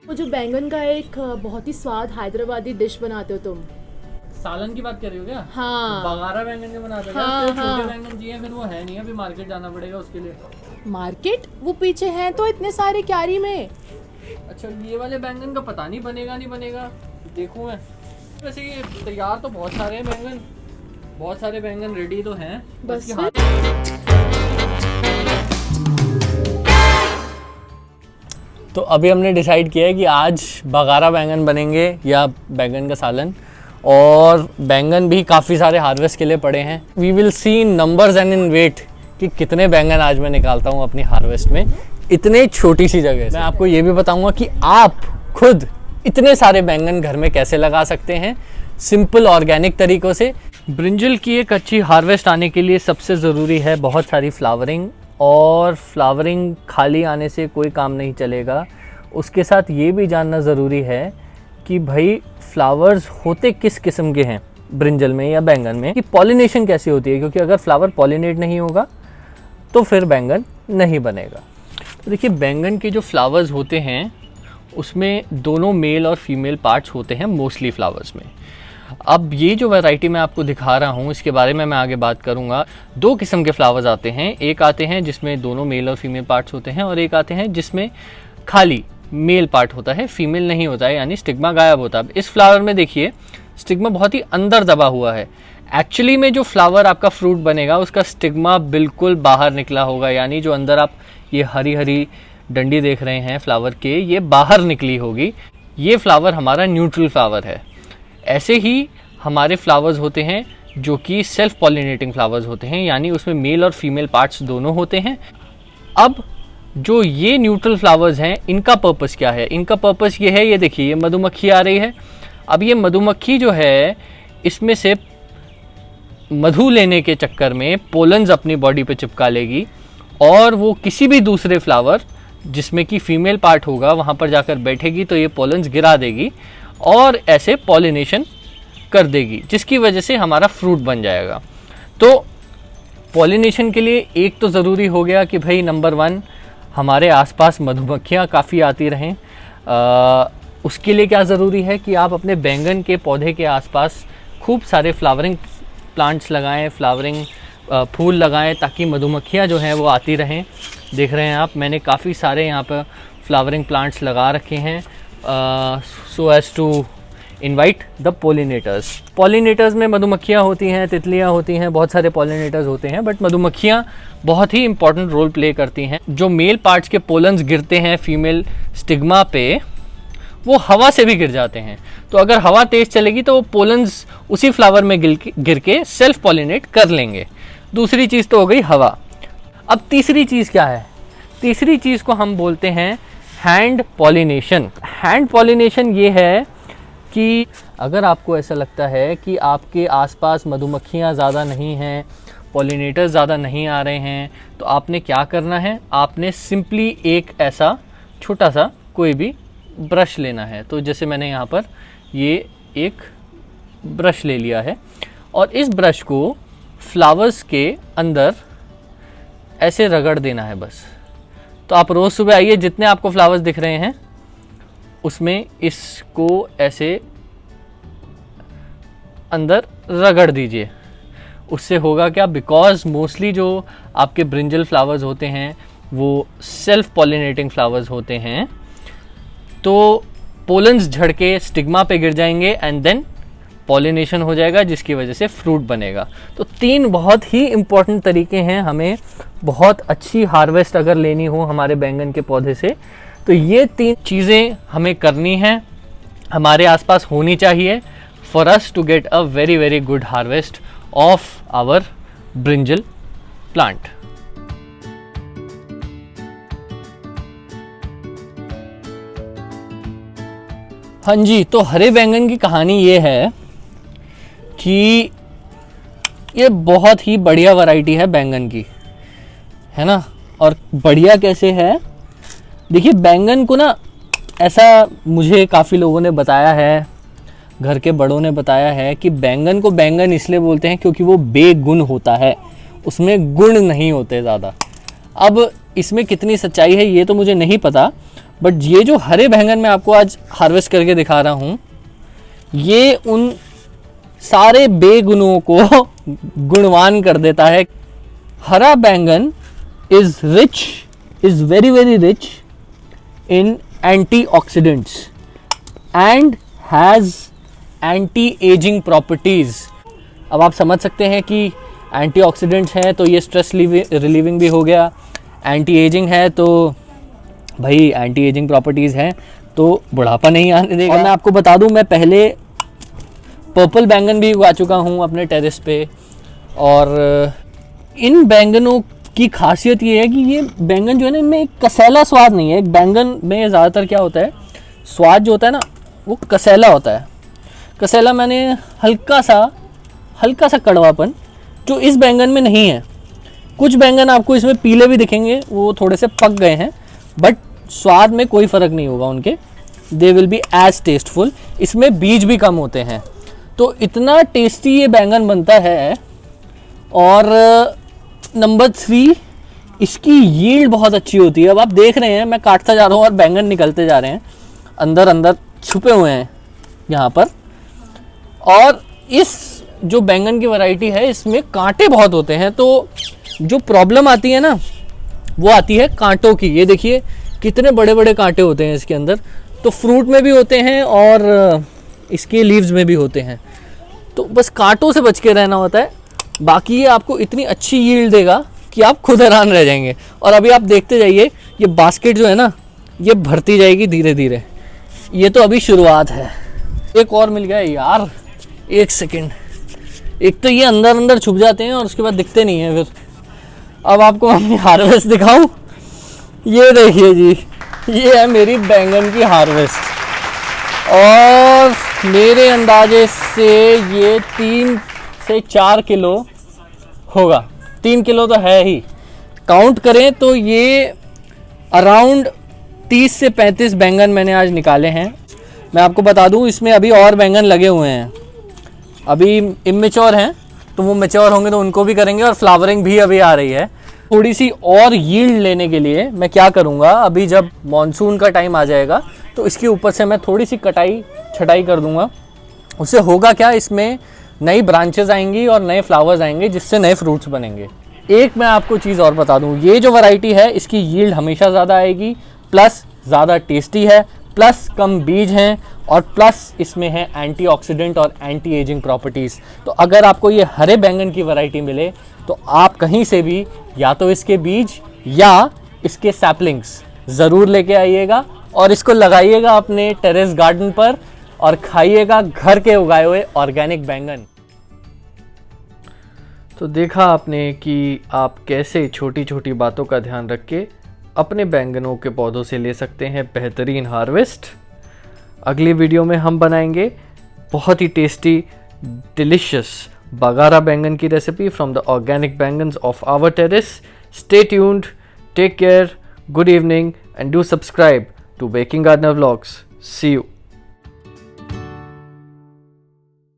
वो जो बैंगन का एक बहुत ही स्वाद हैदराबादी डिश बनाते हो तुम, सालन की बात कर रही हो क्या? हाँ बघारा बैंगन जो बनाते हैं हाँ, छोटे हाँ। बैंगन चाहिए, फिर वो है नहीं, अभी मार्केट जाना पड़ेगा उसके लिए। मार्केट वो पीछे हैं तो इतने सारे क्यारी में। अच्छा, ये वाले बैंगन का पता नहीं बनेगा नहीं बनेगा, देखूँ मैं। वैसे ये तैयार तो बहुत सारे हैं बैंगन, बहुत सारे बैंगन रेडी तो हैं, बस इसके तो अभी हमने डिसाइड किया है कि आज बघारा बैंगन बनेंगे या बैंगन का सालन, और बैंगन भी काफ़ी सारे हार्वेस्ट के लिए पड़े हैं। We will see in numbers and in weight कि कितने बैंगन आज मैं निकालता हूँ अपनी हार्वेस्ट में, इतने छोटी सी जगह से। मैं आपको ये भी बताऊँगा कि आप खुद इतने सारे बैंगन घर में कैसे लगा सकते हैं सिंपल ऑर्गेनिक तरीक़ों से। ब्रिंजल की एक अच्छी हार्वेस्ट आने के लिए सबसे ज़रूरी है बहुत सारी फ्लावरिंग, और फ्लावरिंग खाली आने से कोई काम नहीं चलेगा। उसके साथ ये भी जानना ज़रूरी है कि भाई फ्लावर्स होते किस किस्म के हैं ब्रिंजल में या बैंगन में, कि पॉलिनेशन कैसी होती है, क्योंकि अगर फ्लावर पॉलिनेट नहीं होगा तो फिर बैंगन नहीं बनेगा। तो देखिए, बैंगन के जो फ्लावर्स होते हैं उसमें दोनों मेल और फीमेल पार्ट्स होते हैं मोस्टली फ्लावर्स में। अब ये जो वैरायटी मैं आपको दिखा रहा हूँ इसके बारे में मैं आगे बात करूँगा। दो किस्म के फ्लावर्स आते हैं, एक आते हैं जिसमें दोनों मेल और फीमेल पार्ट्स होते हैं, और एक आते हैं जिसमें खाली मेल पार्ट होता है, फीमेल नहीं होता है, यानी स्टिग्मा गायब होता है। इस फ्लावर में देखिए स्टिग्मा बहुत ही अंदर दबा हुआ है। एक्चुअली में जो फ्लावर आपका फ्रूट बनेगा उसका स्टिग्मा बिल्कुल बाहर निकला होगा, यानी जो अंदर आप ये हरी हरी डंडी देख रहे हैं फ्लावर के, ये बाहर निकली होगी। ये फ्लावर हमारा न्यूट्रल फ्लावर है। ऐसे ही हमारे फ्लावर्स होते हैं जो कि सेल्फ पॉलिनेटिंग फ्लावर्स होते हैं, यानी उसमें मेल और फीमेल पार्ट्स दोनों होते हैं। अब जो ये न्यूट्रल फ्लावर्स हैं इनका पर्पस क्या है? इनका पर्पस ये है, ये देखिए ये मधुमक्खी आ रही है। अब ये मधुमक्खी जो है इसमें से मधु लेने के चक्कर में पोलन्स अपनी बॉडी पे चिपका लेगी, और वो किसी भी दूसरे फ्लावर जिसमें कि फीमेल पार्ट होगा वहाँ पर जाकर बैठेगी तो ये पोलन्स गिरा देगी और ऐसे पॉलिनेशन कर देगी, जिसकी वजह से हमारा फ्रूट बन जाएगा। तो पॉलिनेशन के लिए एक तो ज़रूरी हो गया कि भाई नंबर 1 हमारे आसपास मधुमक्खियाँ काफ़ी आती रहें। उसके लिए क्या ज़रूरी है कि आप अपने बैंगन के पौधे के आसपास खूब सारे फ्लावरिंग प्लांट्स लगाएं, फ्लावरिंग फूल लगाएं, ताकि मधुमक्खियाँ जो हैं वो आती रहें। देख रहे हैं आप, मैंने काफ़ी सारे यहाँ पर फ्लावरिंग प्लांट्स लगा रखे हैं so as to invite the pollinators. Pollinators में मधुमक्खियाँ होती हैं, तितलियाँ होती हैं, बहुत सारे पॉलिनेटर्स होते हैं, बट मधुमक्खियाँ बहुत ही इंपॉर्टेंट रोल प्ले करती हैं। जो मेल पार्ट्स के पोलन्स गिरते हैं फीमेल स्टिग्मा पे, वो हवा से भी गिर जाते हैं। तो अगर हवा तेज़ चलेगी तो वो पोलन्स उसी फ्लावर में गिर के सेल्फ पॉलिनेट कर लेंगे। दूसरी चीज़ तो हो गई हवा। अब तीसरी चीज़ क्या है? तीसरी चीज़ को हम बोलते हैं हैंड पॉलिनेशन। हैंड पॉलिनेशन ये है कि अगर आपको ऐसा लगता है कि आपके आसपास मधुमक्खियाँ ज़्यादा नहीं हैं, पॉलिनेटर्स ज़्यादा नहीं आ रहे हैं, तो आपने क्या करना है? आपने सिंपली एक ऐसा छोटा सा कोई भी ब्रश लेना है। तो जैसे मैंने यहाँ पर ये एक ब्रश ले लिया है, और इस ब्रश को फ्लावर्स के अंदर ऐसे रगड़ देना है बस। तो आप रोज़ सुबह आइए, जितने आपको फ्लावर्स दिख रहे हैं उसमें इसको ऐसे अंदर रगड़ दीजिए। उससे होगा क्या? बिकॉज मोस्टली जो आपके ब्रिंजल फ्लावर्स होते हैं वो सेल्फ पॉलिनेटिंग फ्लावर्स होते हैं, तो पोलन्स झड़ के स्टिग्मा पे गिर जाएंगे एंड देन पॉलिनेशन हो जाएगा, जिसकी वजह से फ्रूट बनेगा। तो 3 बहुत ही इम्पॉर्टेंट तरीके हैं हमें बहुत अच्छी हार्वेस्ट अगर लेनी हो हमारे बैंगन के पौधे से, तो ये 3 चीज़ें हमें करनी हैं, हमारे आसपास होनी चाहिए for us to get a very very good harvest of our brinjal plant. हाँ जी, तो हरे बैंगन की कहानी ये है कि ये बहुत ही बढ़िया वैरायटी है बैंगन की, है ना। और बढ़िया कैसे है? देखिए, बैंगन को ना ऐसा मुझे काफ़ी लोगों ने बताया है, घर के बड़ों ने बताया है कि बैंगन को बैंगन इसलिए बोलते हैं क्योंकि वो बेगुण होता है, उसमें गुण नहीं होते ज़्यादा। अब इसमें कितनी सच्चाई है ये तो मुझे नहीं पता, बट ये जो हरे बैंगन मैं आपको आज हार्वेस्ट करके दिखा रहा हूँ, ये उन सारे बेगुनों को गुणवान कर देता है। हरा बैंगन is very very rich in antioxidants and has anti ageing properties. अब आप समझ सकते हैं कि एंटीऑक्सीडेंट्स हैं तो ये स्ट्रेस रिलीविंग भी हो गया, एंटी एजिंग है तो भाई एंटी एजिंग प्रॉपर्टीज़ हैं तो बुढ़ापा नहीं आने देगा। और मैं आपको बता दूं, मैं पहले पर्पल बैंगन भी उगा चुका हूं अपने टेरेस पे, और इन बैंगनों की खासियत ये है कि ये बैंगन जो है ना, इनमें एक कसेला स्वाद नहीं है। एक बैंगन में ज़्यादातर क्या होता है, स्वाद जो होता है ना वो कसेला होता है। कसेला मैंने हल्का सा कड़वापन, जो इस बैंगन में नहीं है। कुछ बैंगन आपको इसमें पीले भी दिखेंगे, वो थोड़े से पक गए हैं, बट स्वाद में कोई फ़र्क नहीं होगा उनके। They will be as tasteful. इसमें बीज भी कम होते हैं, तो इतना टेस्टी ये बैंगन बनता है। और नंबर 3, इसकी यील्ड बहुत अच्छी होती है। अब आप देख रहे हैं मैं काटता जा रहा हूँ और बैंगन निकलते जा रहे हैं, अंदर छुपे हुए हैं यहाँ पर। और इस जो बैंगन की वैरायटी है इसमें कांटे बहुत होते हैं, तो जो प्रॉब्लम आती है ना वो आती है कांटों की। ये देखिए कितने बड़े बड़े कांटे होते हैं इसके अंदर, तो फ्रूट में भी होते हैं और इसके लीव्स में भी होते हैं। तो बस कांटों से बच के रहना होता है, बाकी ये आपको इतनी अच्छी यील्ड देगा कि आप खुद हैरान रह जाएंगे। और अभी आप देखते जाइए, ये बास्केट जो है ना ये भरती जाएगी धीरे धीरे। ये तो अभी शुरुआत है। एक और मिल गया यार, एक सेकेंड। एक तो ये अंदर छुप जाते हैं और उसके बाद दिखते नहीं हैं फिर। अब आपको मैं हार्वेस्ट दिखाऊं, ये देखिए जी, ये है मेरी बैंगन की हार्वेस्ट। और मेरे अंदाजे से ये 3 से 4 किलो होगा। 3 किलो तो है ही, काउंट करें तो ये अराउंड 30 से 35 बैंगन मैंने आज निकाले हैं। मैं आपको बता दूं, इसमें अभी और बैंगन लगे हुए हैं, अभी इमेच्योर हैं, तो वो मैच्योर होंगे तो उनको भी करेंगे। और फ्लावरिंग भी अभी आ रही है। थोड़ी सी और यील्ड लेने के लिए मैं क्या करूँगा, अभी जब मॉनसून का टाइम आ जाएगा तो इसके ऊपर से मैं थोड़ी सी छटाई कर दूँगा। उससे होगा क्या, इसमें नई ब्रांचेस आएंगी और नए फ्लावर्स आएंगे, जिससे नए फ्रूट्स बनेंगे। एक मैं आपको चीज़ और बता दूँ, ये जो वैरायटी है इसकी यील्ड हमेशा ज़्यादा आएगी, प्लस ज़्यादा टेस्टी है, प्लस कम बीज हैं, और प्लस इसमें है एंटीऑक्सीडेंट और एंटी एजिंग प्रॉपर्टीज़। तो अगर आपको ये हरे बैंगन की वैरायटी मिले तो आप कहीं से भी या तो इसके बीज या इसके सैपलिंग्स ज़रूर लेके आइएगा और इसको लगाइएगा अपने टेरेस गार्डन पर और खाइएगा घर के उगाए हुए ऑर्गेनिक बैंगन। तो देखा आपने कि आप कैसे छोटी छोटी बातों का ध्यान रख के अपने बैंगनों के पौधों से ले सकते हैं बेहतरीन हार्वेस्ट। अगली वीडियो में हम बनाएंगे बहुत ही टेस्टी डिलिशियस बगारा बैंगन की recipe from the organic baingans of our terrace. Stay tuned, take care, good evening and do subscribe to baking gardener vlogs. See you.